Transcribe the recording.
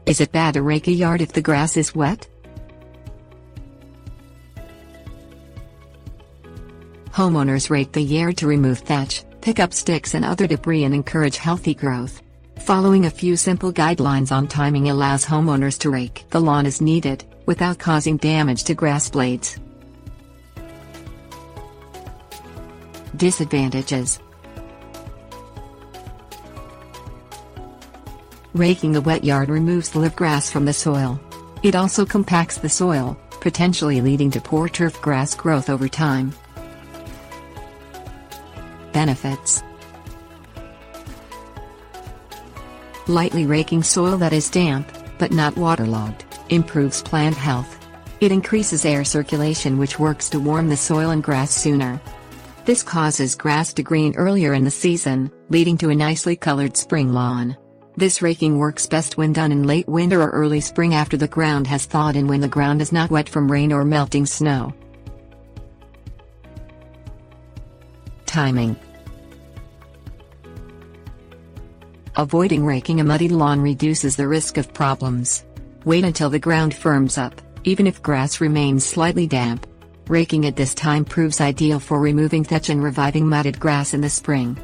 Is it bad to rake a yard if the grass is wet? Homeowners rake the yard to remove thatch, pick up sticks and other debris and encourage healthy growth. Following a few simple guidelines on timing allows homeowners to rake the lawn as needed, without causing damage to grass blades. Disadvantages. Raking the wet yard removes the live grass from the soil. It also compacts the soil, potentially leading to poor turf grass growth over time. Benefits. Lightly raking soil that is damp, but not waterlogged, improves plant health. It increases air circulation, which works to warm the soil and grass sooner. This causes grass to green earlier in the season, leading to a nicely colored spring lawn. This raking works best when done in late winter or early spring after the ground has thawed and when the ground is not wet from rain or melting snow. Timing. Avoiding raking a muddy lawn reduces the risk of problems. Wait until the ground firms up, even if grass remains slightly damp. Raking at this time proves ideal for removing thatch and reviving matted grass in the spring.